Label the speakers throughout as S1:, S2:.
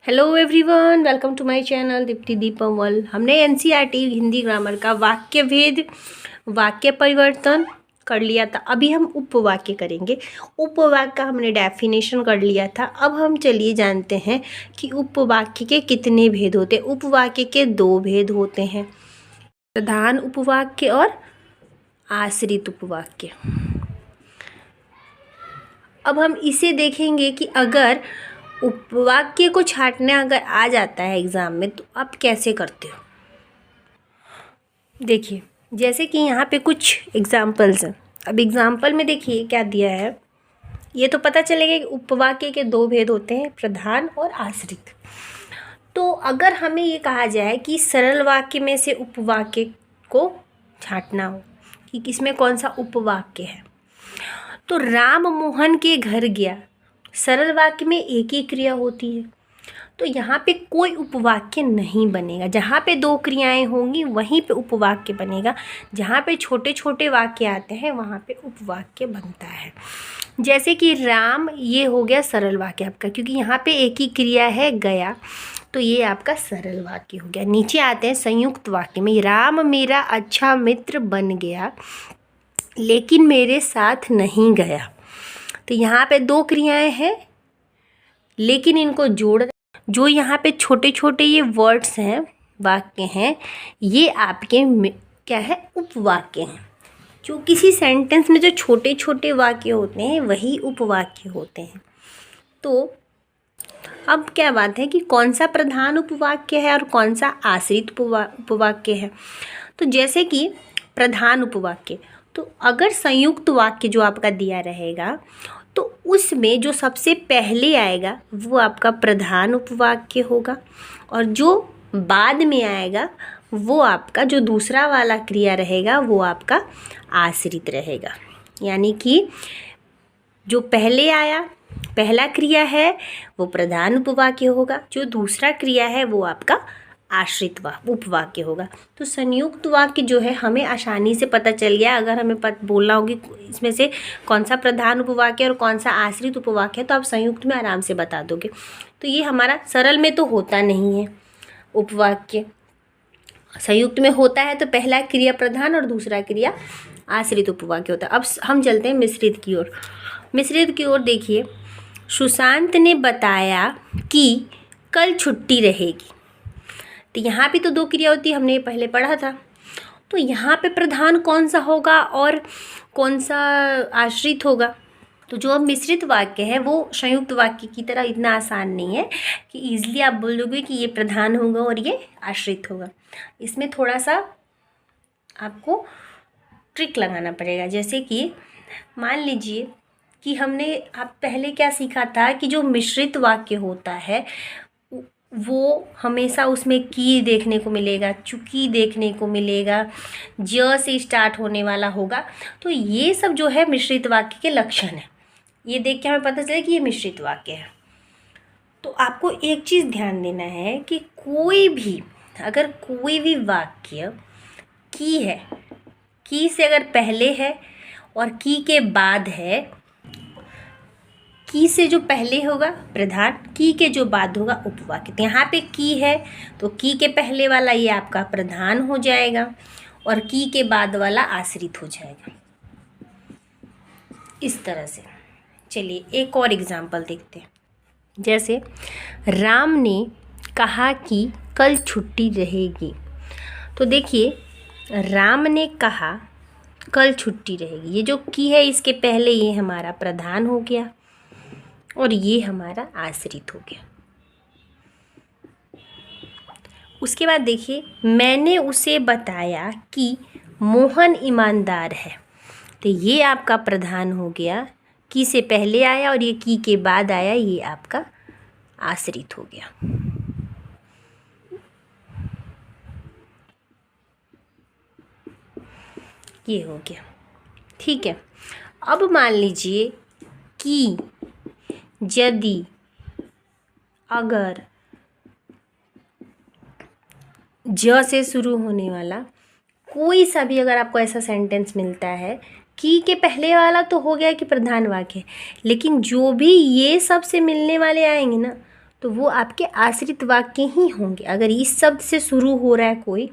S1: Hello everyone, welcome to my channel Deepti दीपमवल। हमने NCERT Hindi grammar का वाक्य भेद, वाक्य परिवर्तन कर लिया था। अभी हम उपवाक्य करेंगे। उपवाक्य का हमने डेफिनेशन कर लिया था। अब हम चलिए जानते हैं कि उपवाक्य के कितने भेद होते हैं। उपवाक्य के दो भेद होते हैं, प्रधान उपवाक्य और आश्रित उपवाक्य। अब हम इसे देखेंगे कि अगर उपवाक्य को छांटने अगर आ जाता है एग्ज़ाम में तो आप कैसे करते हो। देखिए, जैसे कि यहाँ पे कुछ एग्जाम्पल्स हैं। अब एग्जाम्पल में देखिए क्या दिया है। ये तो पता चलेगा कि उपवाक्य के दो भेद होते हैं, प्रधान और आश्रित। तो अगर हमें ये कहा जाए कि सरल वाक्य में से उपवाक्य को छांटना हो कि किसमें कौन सा उपवाक्य है, तो राम मोहन के घर गया सरल वाक्य में एक ही क्रिया होती है, तो यहाँ पे कोई उपवाक्य नहीं बनेगा। जहाँ पे दो क्रियाएं होंगी वहीं पे उपवाक्य बनेगा। जहाँ पे छोटे छोटे वाक्य आते हैं वहाँ पे उपवाक्य बनता है। जैसे कि राम, ये हो गया सरल वाक्य आपका, क्योंकि यहाँ पे एक ही क्रिया है गया, तो ये आपका सरल वाक्य हो गया। नीचे आते हैं संयुक्त वाक्य में। राम मेरा अच्छा मित्र बन गया लेकिन मेरे साथ नहीं गया, तो यहाँ पे दो क्रियाएं हैं लेकिन इनको जोड़, जो यहाँ पे छोटे छोटे ये वर्ड्स हैं, वाक्य हैं, ये आपके क्या है, उपवाक्य हैं। जो किसी सेंटेंस में जो छोटे छोटे वाक्य होते हैं वही उपवाक्य होते हैं। तो अब क्या बात है कि कौन सा प्रधान उपवाक्य है और कौन सा आश्रित उपवाक्य है। तो जैसे कि प्रधान उपवाक्य, तो अगर संयुक्त वाक्य जो आपका दिया रहेगा तो उसमें जो सबसे पहले आएगा वो आपका प्रधान उपवाक्य होगा और जो बाद में आएगा वो आपका जो दूसरा वाला क्रिया रहेगा वो आपका आश्रित रहेगा। यानी कि जो पहले आया, पहला क्रिया है वो प्रधान उपवाक्य होगा, जो दूसरा क्रिया है वो आपका आश्रित उपवाक्य होगा। तो संयुक्त वाक्य जो है हमें आसानी से पता चल गया। अगर हमें बोलना होगी इसमें से कौन सा प्रधान उपवाक्य और कौन सा आश्रित उपवाक्य है तो आप संयुक्त में आराम से बता दोगे। तो ये हमारा सरल में तो होता नहीं है उपवाक्य, संयुक्त में होता है तो पहला क्रिया प्रधान और दूसरा क्रिया आश्रित उपवाक्य होता है। अब हम चलते हैं मिश्रित की ओर। मिश्रित की ओर देखिए, सुशांत ने बताया कि कल छुट्टी रहेगी, तो यहाँ पे तो दो क्रिया होती है, हमने पहले पढ़ा था। तो यहाँ पे प्रधान कौन सा होगा और कौन सा आश्रित होगा। तो जो अब मिश्रित वाक्य है वो संयुक्त वाक्य की तरह इतना आसान नहीं है कि ईजिली आप बोल दोगे कि ये प्रधान होगा और ये आश्रित होगा। इसमें थोड़ा सा आपको ट्रिक लगाना पड़ेगा। जैसे कि मान लीजिए कि हमने आप पहले क्या सीखा था कि जो मिश्रित वाक्य होता है वो हमेशा उसमें की देखने को मिलेगा, चुकी देखने को मिलेगा, ज से स्टार्ट होने वाला होगा। तो ये सब जो है मिश्रित वाक्य के लक्षण है। ये देख के हमें पता चले कि ये मिश्रित वाक्य है। तो आपको एक चीज़ ध्यान देना है कि अगर कोई भी वाक्य की है, की से अगर पहले है और की के बाद है, की से जो पहले होगा प्रधान, की के जो बाद होगा उपवाक्य। तो यहाँ पे की है तो की के पहले वाला ये आपका प्रधान हो जाएगा और की के बाद वाला आश्रित हो जाएगा। इस तरह से चलिए एक और एग्जाम्पल देखते हैं। जैसे राम ने कहा कि कल छुट्टी रहेगी, तो देखिए राम ने कहा कल छुट्टी रहेगी, ये जो की है इसके पहले ये हमारा प्रधान हो गया और ये हमारा आश्रित हो गया। उसके बाद देखिए, मैंने उसे बताया कि मोहन ईमानदार है, तो ये आपका प्रधान हो गया, की से पहले आया और ये की के बाद आया, ये आपका आश्रित हो गया। ये हो गया, ठीक है। अब मान लीजिए कि यदि अगर ज से शुरू होने वाला कोई सा भी अगर आपको ऐसा सेंटेंस मिलता है, की के पहले वाला तो हो गया कि प्रधान वाक्य, लेकिन जो भी ये सब से मिलने वाले आएंगे ना तो वो आपके आश्रित वाक्य ही होंगे। अगर इस शब्द से शुरू हो रहा है कोई,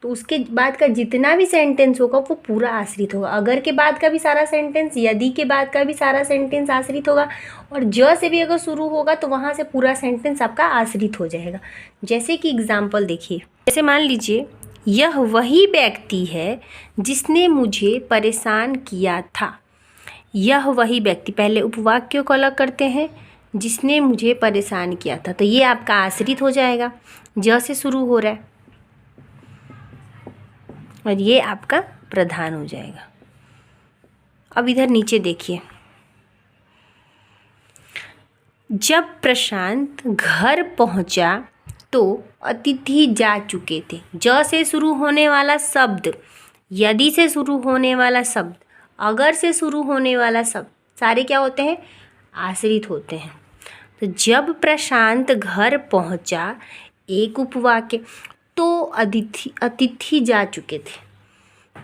S1: तो उसके बाद का जितना भी सेंटेंस होगा वो पूरा आश्रित होगा। अगर के बाद का भी सारा सेंटेंस, यदि के बाद का भी सारा सेंटेंस आश्रित होगा, और ज से भी अगर शुरू होगा तो वहाँ से पूरा सेंटेंस आपका आश्रित हो जाएगा। जैसे कि एग्जाम्पल देखिए, जैसे मान लीजिए, यह वही व्यक्ति है जिसने मुझे परेशान किया था। यह वही व्यक्ति, पहले उपवाक्यों को अलग करते हैं, जिसने मुझे परेशान किया था, तो ये आपका आश्रित हो जाएगा, ज से शुरू हो रहा है, और ये आपका प्रधान हो जाएगा। अब इधर नीचे देखिए, जब प्रशांत घर पहुंचा तो अतिथि जा चुके थे। ज से शुरू होने वाला शब्द, यदि से शुरू होने वाला शब्द, अगर से शुरू होने वाला शब्द, सारे क्या होते हैं? आश्रित होते हैं। तो जब प्रशांत घर पहुंचा, एक उपवाक्य, तो अतिथि जा चुके थे।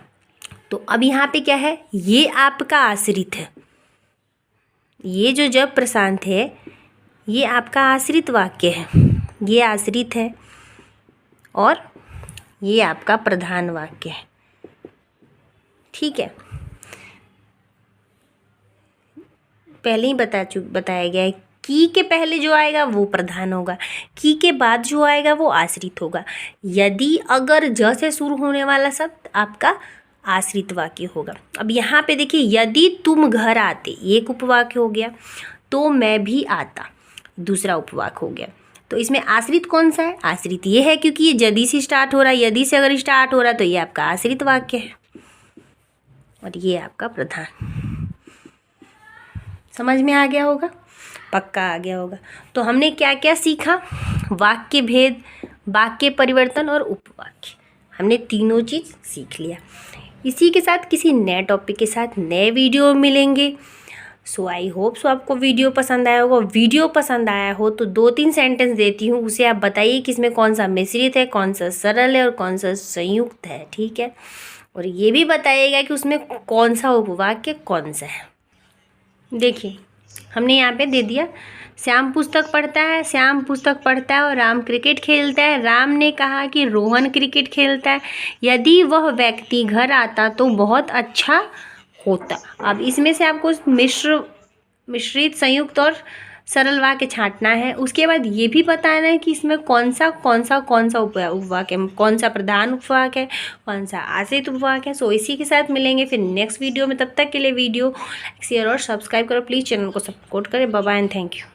S1: तो अब यहाँ पे क्या है? ये आपका आश्रित है। ये जो जब प्रशांत है, ये आपका आश्रित वाक्य है, ये आश्रित है, और ये आपका प्रधान वाक्य है। ठीक है, पहले ही बताया गया है, की के पहले जो आएगा वो प्रधान होगा, की के बाद जो आएगा वो आश्रित होगा। यदि अगर ज से शुरू होने वाला शब्द आपका आश्रित वाक्य होगा। अब यहाँ पे देखिए, यदि तुम घर आते, एक उपवाक्य हो गया, तो मैं भी आता, दूसरा उपवाक्य हो गया। तो इसमें आश्रित कौन सा है? आश्रित ये है, क्योंकि ये यदि से स्टार्ट हो रहा है। यदि से अगर स्टार्ट हो रहा है तो ये आपका आश्रित वाक्य है, और ये आपका प्रधान। समझ में आ गया होगा? पक्का आ गया होगा। तो हमने क्या क्या सीखा? वाक्य भेद, वाक्य परिवर्तन और उपवाक्य, हमने तीनों चीज़ सीख लिया। इसी के साथ किसी नए टॉपिक के साथ नए वीडियो मिलेंगे। सो आई होप सो आपको वीडियो पसंद आया होगा। वीडियो पसंद आया हो तो 2-3 सेंटेंस देती हूँ, उसे आप बताइए कि इसमें कौन सा मिश्रित है, कौन सा सरल है और कौन सा संयुक्त है। ठीक है, और ये भी बताइएगा कि उसमें कौन सा उपवाक्य कौन सा है। देखिए, हमने यहाँ पे दे दिया, श्याम पुस्तक पढ़ता है, श्याम पुस्तक पढ़ता है और राम क्रिकेट खेलता है। राम ने कहा कि रोहन क्रिकेट खेलता है। यदि वह व्यक्ति घर आता तो बहुत अच्छा होता। अब इसमें से आपको मिश्रित, संयुक्त और सरल वाक्य छांटना है। उसके बाद ये भी बताना है कि इसमें कौन सा उपवाक्य, कौन सा प्रधान उपवाक्य है, कौन सा आश्रित उपवाक्य है। सो इसी के साथ मिलेंगे फिर नेक्स्ट वीडियो में। तब तक के लिए वीडियो लाइक, शेयर और सब्सक्राइब करो। प्लीज़ चैनल को सपोर्ट करें। Bye bye and thank you.